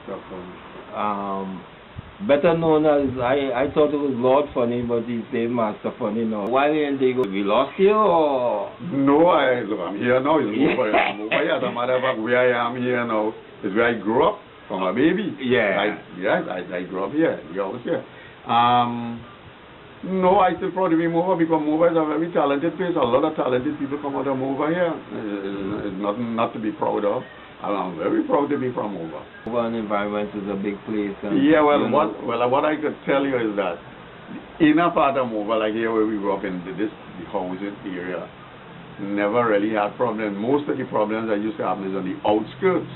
Better known as, I thought it was Lord Funny, but he's named Master Funny now. Why didn't they go? We lost you or? No, I'm here now. It's Mova. As a matter of fact, where I am here now is where I grew up from a baby. Yeah. I grew up here. We always here. No, I still proud to be Mova because Mova is a very talented place. A lot of talented people come out of Mova here. It's nothing not to be proud of. I'm very proud to be from Mova. Mova environment is a big place. What I could tell you is that the inner part of Mova, like here where we grew up in the housing area, never really had problems. Most of the problems that used to happen is on the outskirts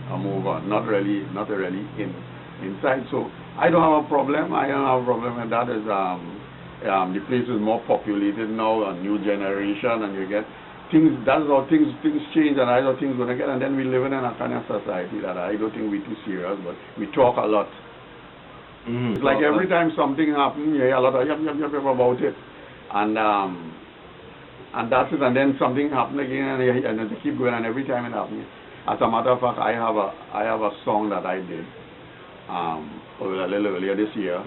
of Mova, not really inside. So I don't have a problem. I don't have a problem, and that is the place is more populated now, a new generation, and you get that's how things change and that's how things gonna get, and then we live in a kind of society that I don't think we too serious, but we talk a lot. It's like every time something happens, you hear a lot of yap about it, and that's it, and then something happens again, and they keep going, and every time it happens. As a matter of fact, I have a song that I did a little earlier this year.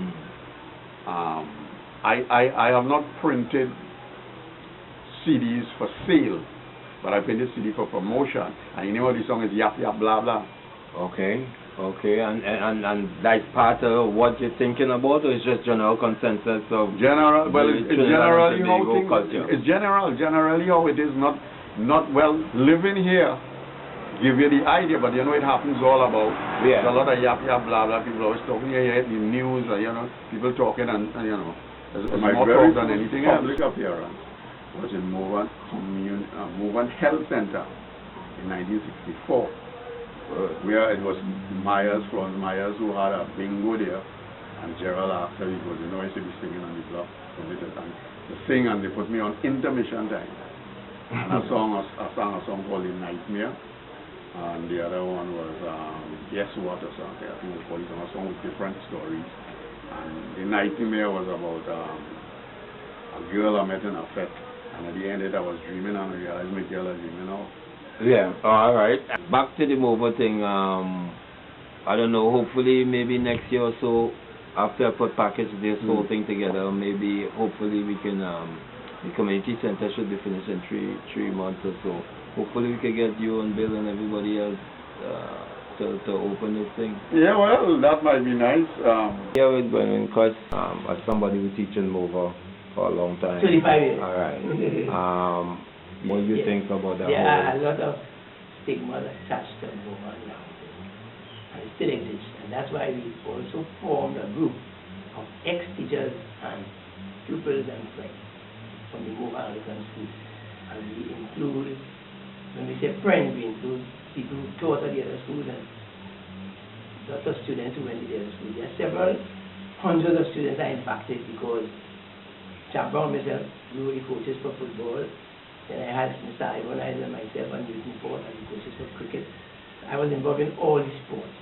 I have not printed CDs for sale, but I printed CD for promotion, and the name of the song is Yap Yap Blah Blah. Okay, and that's part of what you're thinking about, or it's just general consensus of general? Well, it's generally how things. culture. It's generally how it is. Not well living here. Give you the idea, but you know it happens all about. Yeah. There's a lot of yap yap blah blah. People always talking. You hear the news, people talking, and you know, it's My more very talk than anything else. public appearance was in Morvant Health Center in 1964, where it was Florence Myers who had a bingo there, and Gerald asked her, because I used to be singing on the block from it and to sing, and they put me on intermission time. And I sang a song called The Nightmare, and the other one was Guess What or something. I think it was called a song with different stories. And The Nightmare was about a girl I met in a fete, and at the end of it I was dreaming, and I realized my girl was dreaming out. Yeah, all right. Back to the Mova thing. I don't know, hopefully maybe next year or so, after I package this whole thing together, maybe hopefully we can, the community center should be finished in three months or so. Hopefully we can get you and Bill and everybody else to open this thing. Yeah, well, that might be nice. Yeah, because as somebody who's teaching Mova for a long time. 25 years. All right. What do you think about that? There are a lot of stigmas attached to Mova now, and it still exists, and that's why we also formed a group of ex-teachers and pupils and friends from the Mova Anglican School, and we include, when we say friends, we include people who taught at the other schools and lots of students who went to the other schools. There are several hundreds of students are impacted because Chap Brown myself, we were the coaches for football. Then I had Mr. Ivan and myself and Newton Ford as the coaches for cricket. I was involved in all the sports.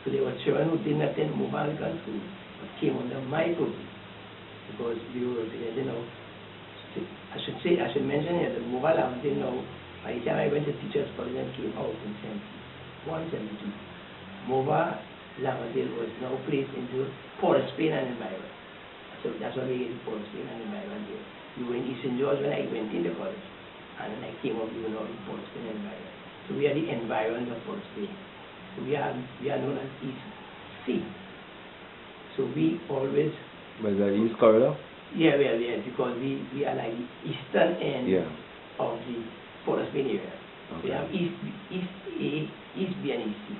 So there were children who didn't attend Mova Anglican School but came under my purview because we were representing now. I should mention here that Mova Laventille now, by the time I went to Teachers College and came out in 1972, Mova Laventille was now placed into Port of Spain and environment. So that's why we get Port of Spain and environment here. We were in Eastern George when I went into college, and when I came up, we were now in Port of Spain and environment. So we are the environment of Port of Spain. So we are known as East Sea. So we always. Was that East Corridor? Yeah, because we are like the eastern end of the Port of Spain area. Okay. So we have East A, East B, and East C.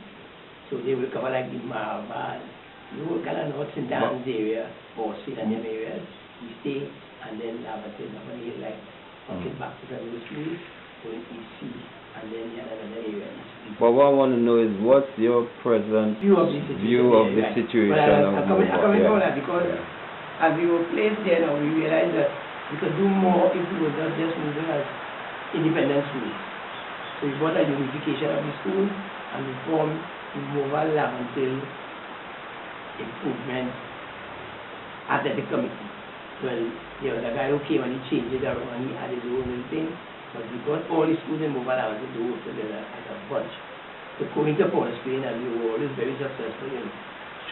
So they will cover like the Morvant, kind of North St. Anne's area, or St. Anne's areas, East A, and then Laventille, like get back to primary school, going East C, and then another area, East B. But what I want to know is what's your present view of the situation of Mova? Because as we were placed there now, we realized that we could do more if we were not just moving as independent schools. So we brought a unification of the school and we formed the Mova Laventille Improvement Athletic Committee. Well, there was a guy who came and he changed it around and he had his own little thing, but we got all the schools in Mova Laventille to work together as a bunch. So going to Port of Spain, and we were always very successful in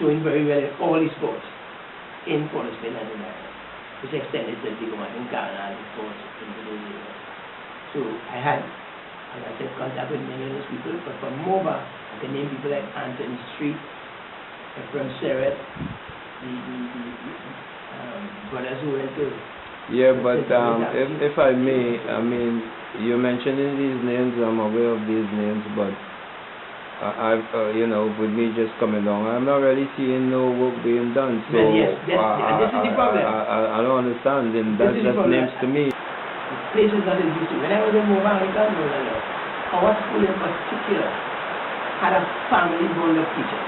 showing very well in all the sports in Port of Spain and environment, which extended to the one in Ghana and of course into those areas. So I had, as I said, contact with many of those people, but from Mova, I can name people like Anthony Street, from Seret, the brothers who went to. Yeah, but if I may, I mean, you're mentioning these names, I'm aware of these names, but I've, with me just coming along, I'm not really seeing no work being done. So yes, this is the problem. I don't understand, and that's just names to me. The place is not existing. When I was in Mova, our school in particular had a family bond of teachers.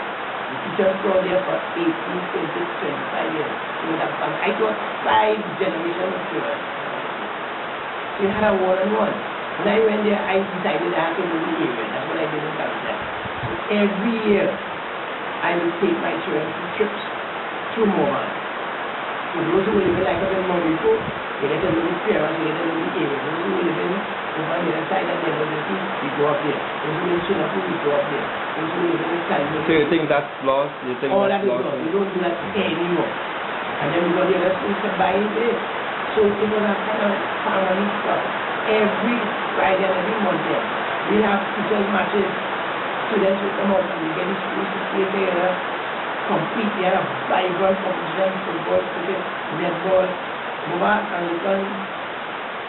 The teachers were there for 18, 20, 25 years. I taught 5 generations of children. So you had a one-on-one. When I went there, I decided I had to move the area. That's what I did in Canada. So every year, I would take my children on trips through Morvant. So those who live like up in Morvant, they get a little parents, they get a little area. Those who live in over on the other side of the neighborhood, we go up there. Those who live in Singapore, we go up there. Those who live in the side. So you think that's lost? You think all that's that is lost? lost. We don't do that anymore. And then we got the other schools to buy into it. So it was a kind of family stuff. Every Friday and every Monday, we have teachers' matches. Students will come out and we get the schools to play together, compete. They have a vibrant competition, football, cricket, netball, Mova, Anglican,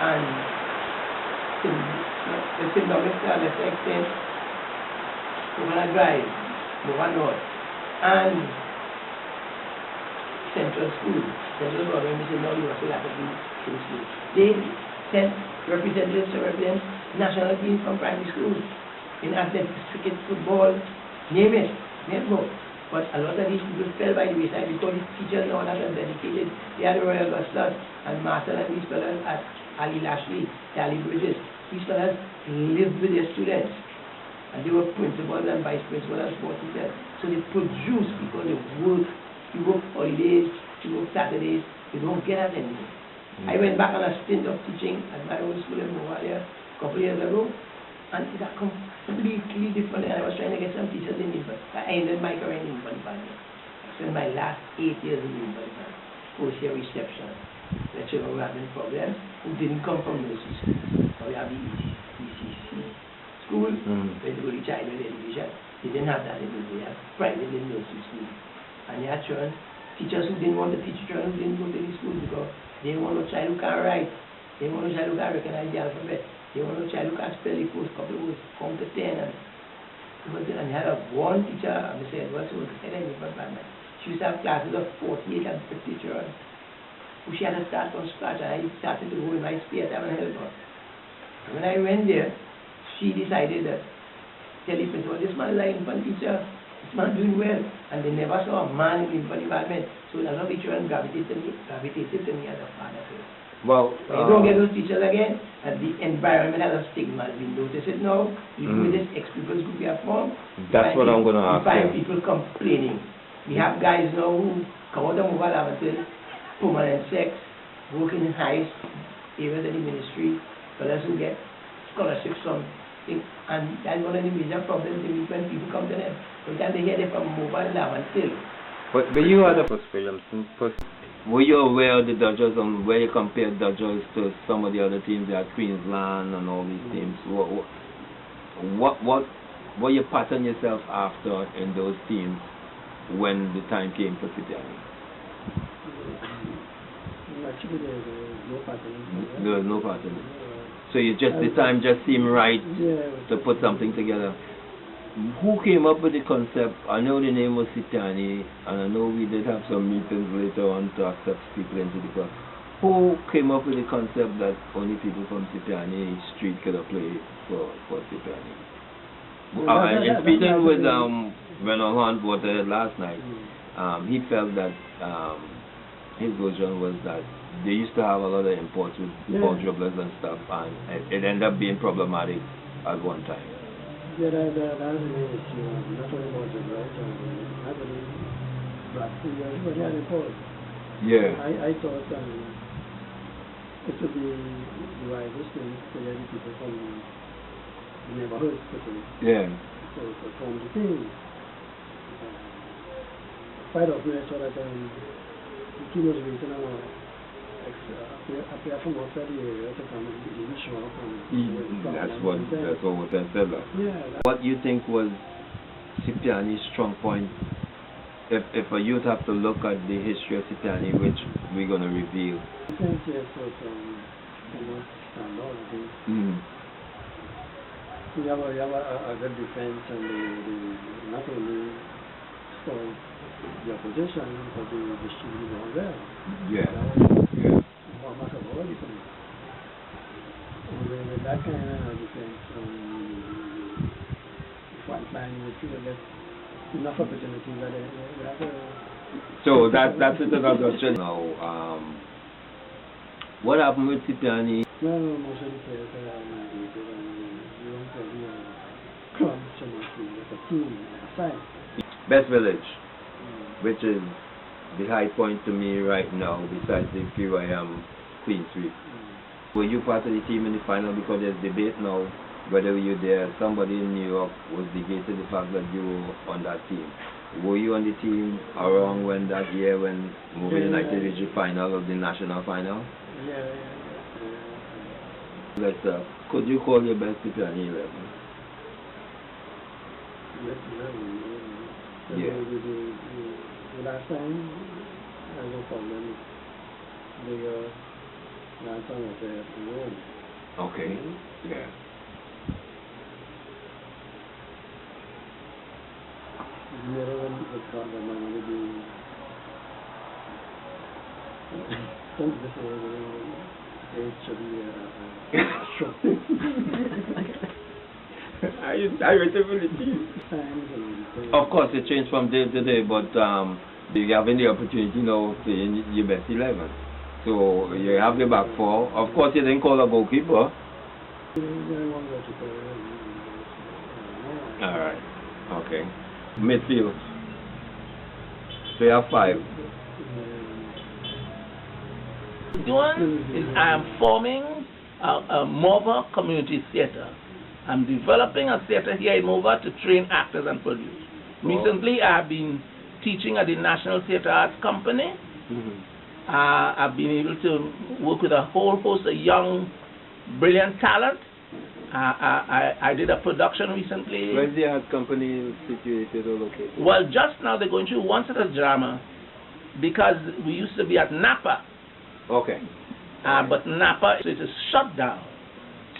and the Syndromic to a lesser extent, Mova Drive, Mova North, and Central School. Central Broadway, Mr. Now you also have to do school. They sent representatives to represent national teams from primary schools in athletics, cricket, football, name it, netball. But a lot of these people fell by the wayside because these teachers now that are dedicated. They are the Royal Bustlers and Marcel and these fellas at Ali Lashley, Ali Bridges. These fellas lived with their students. And they were principals and vice principals and sports teachers. So they produce people, they work. You work holidays, you work Saturdays, you don't get that anymore. I went back on a stint of teaching at my own school in Movalia a couple of years ago, and it's a completely different. And I was trying to get some teachers in Infant. I ended my career in Infant Department. I spent my last 8 years in the Infant Department, post-year reception. The children were having problems who didn't come from nursery school. So we have the ECC school, where they go to childhood education. They didn't have that in the day. They had private nursery school. And they had children, teachers who didn't want to teach children who didn't go to the school because they want a child who can't write. They want a child who can't recognize the alphabet. They want a child who can't spell the first couple of words, count to 10. And they had one teacher, I said, who was head of the department. She used to have classes of 48 and 50 children who she had to start from scratch. And I started to go in my spare time and help her. And when I went there, she decided that, tell the principal, this man is an infant teacher. This man doing well, and they never saw a man in the infant department. So a lot of the children gravitated to me as a father. Well, but you don't get those teachers again, and the environment has a stigma. We notice it now. Even with this ex-pupils group we have formed, that's what I'm going to ask. We find people complaining. We have guys now who come out of mobile until permanent sex, working in high areas of the ministry, fellas who get scholarships from things, and that's one of the major problems when people come to them. Sometimes they hear them from mobile lab until. But you had a first Williamson. Were you aware of the Dodgers and where you compared Dodgers to some of the other teams like Queensland and all these teams? What you pattern yourself after in those teams when the time came for Citiani? Actually, there was no pattern. There was no pattern. So you just the time just seemed right to put something together. Who came up with the concept? I know the name was Citiani, and I know we did have some meetings later on to accept people into the club. Who came up with the concept that only people from Citiani Street could play for Citiani? In speaking with Renaud Hunt last night, he felt that his version was that they used to have a lot of imports with ball dribblers and stuff, and it ended up being problematic at one time. Yeah, that's the main issue. Not only about the right, not only black players, but yeah, the pole. Yeah. I thought it would be the wisest thing to get the people from the neighborhoods to play. Yeah. So to form the team. Quite often I saw that the team was waiting on a player from outside the area to come and really show up. That's what was said. Yeah. What you think was Citiani's strong point? If a youth have to look at the history of Citiani, which we're going to reveal. Defense, yes, was stand out, I think. You have a good defense, and they not only score the opposition, but they distribute the ball well. Yeah. Almost of all defense. And with that kind of defense, front line, you feel that enough opportunities that they have to. So that's it about question. Now, what happened with Citiani? No, most of the players are Fine. Best Village, which is the high point to me right now, besides the PYM Queen Street. Were you part of the team in the final? Because there's debate now whether you there. Somebody in New York was debating the fact that you were on that team. Were you on the team around when that year when Mova United reached the final of the national final? Yeah. Could you call your best people on 11? Yeah. The last time, I no problem. The last time was at Rome. Okay. Yeah. The other one was called the man with Of course, it changed from day to day, but you having the opportunity now to play in your best 11. So you have the back four. Of course, you didn't call a goalkeeper. All right. Okay. Midfield. So you have 5. Doing is I am forming a Mova community theater. I'm developing a theater here in Mova to train actors and produce. Recently, I have been teaching at the National Theatre Arts Company. I've been able to work with a whole host of young, brilliant talent. I did a production recently. Where's the art company situated or located? Well, just now they're going through one set of drama because we used to be at Napa. Okay. But Napa is shut down.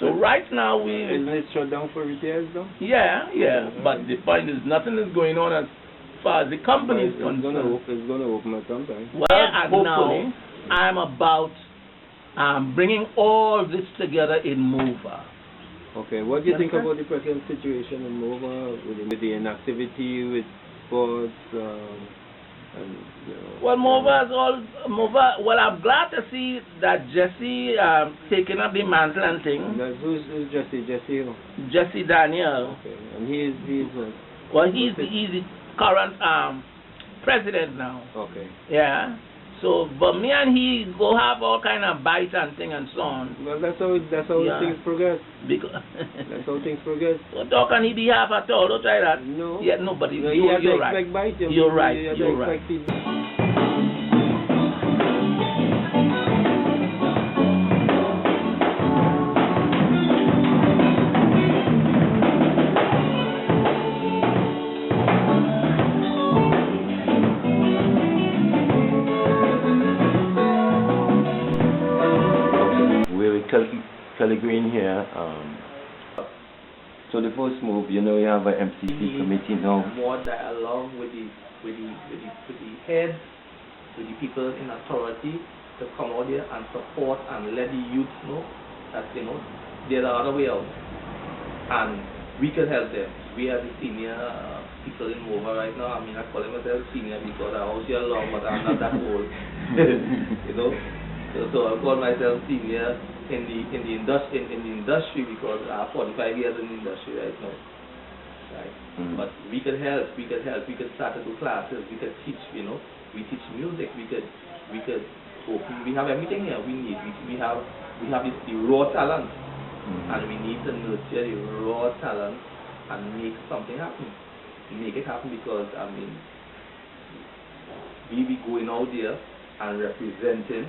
So right now Isn't it shut down for repairs though? Yeah. But the point is nothing is going on as far as the company is concerned. It's going to open at some time. Well, and now I'm about bringing all this together in Mova. Okay, what do you think about the present situation in Mova with the inactivity, with sports, Well, Mova, I'm glad to see that Jesse taking up the mantle and thing. Who's Jesse? Jesse Daniel. Okay, and he's well, he's the current president now. Okay. Yeah. So, but me and he go have all kind of bite and thing and so on. Well, that's how things progress. That's how things progress. So talk on his behalf at all. Don't try that. No. Yeah, no, but you're right. Bite, you're right. Kelly Green here. So the first move, you have an MCC committee now. More dialogue with the heads, with the people in authority to come out there and support and let the youth know that there's another way out, and we can help them. We are the senior people in Mova right now. I mean, I call myself senior because I was here long, but I'm not that old. So I call myself senior in the industry because I have 45 years in the industry right now. Right? But we could help. We could start to do classes. We could teach. We teach music. We could. We have everything here. We have the raw talent, and we need to nurture the raw talent and make something happen. Make it happen because we be going out there and representing.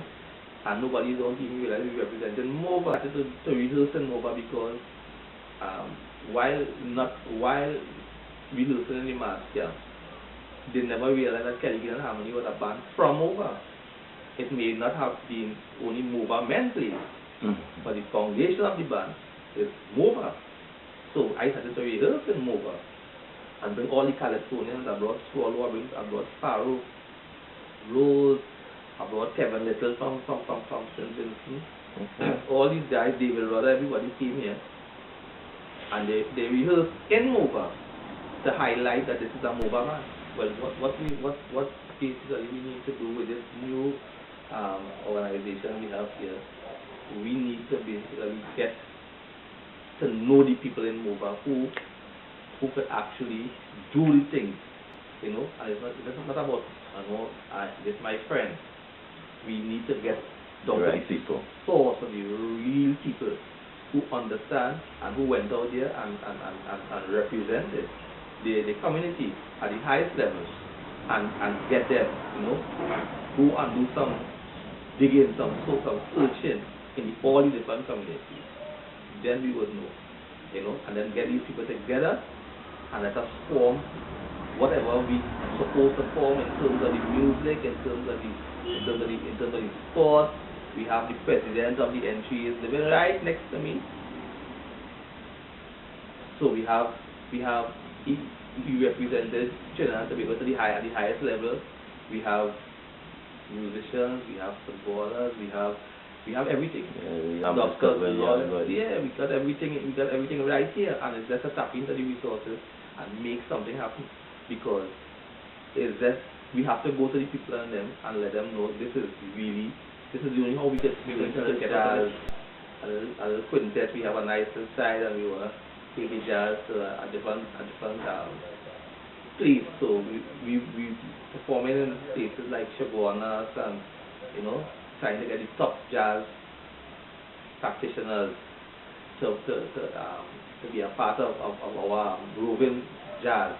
And nobody don't even realize we representing Mova. To rehearse in Mova because while rehearsing in the mass camp, they never realized that Kelly Green Harmony was a band from Mova. It may not have been only Mova men playing, but the foundation of the band is Mova. So I started to rehearse in Mova and bring all the Californians. I brought Swallow, I brought Sparrow, Rose, I brought Kevin Little from St. Vincent. All these guys, David Rudder, everybody came here. And they rehearsed in Mova to highlight that this is a Mova band. Well, what basically we need to do with this new organization we have here, we need to basically get to know the people in Mova who who could actually do the things, you know. And it's not about, you know, this my friend. We need to get down to the people. source of the real people who understand and who went out there and represented the community at the highest levels and get them, you know, who and do some digging, some searching in all the different communities. Then we would know, you know, and then get these people together and let us form whatever we supposed to form in terms of the music, in terms of the sport. We have the president of the entry is living right next to me. So we represented Trinidad and Tobago to the highest level. We have musicians, we have footballers, we have everything. We have doctors, we got everything right here, and it's just to tap into the resources and make something happen. Because it's just we have to go to the people and them and let them know this is the only how we can get jazz. A little quintet, we have a nice side, and we were taking jazz to a different place. So we performing in places like Chaguanas and, you know, trying to get the top jazz practitioners to be a part of our roving jazz.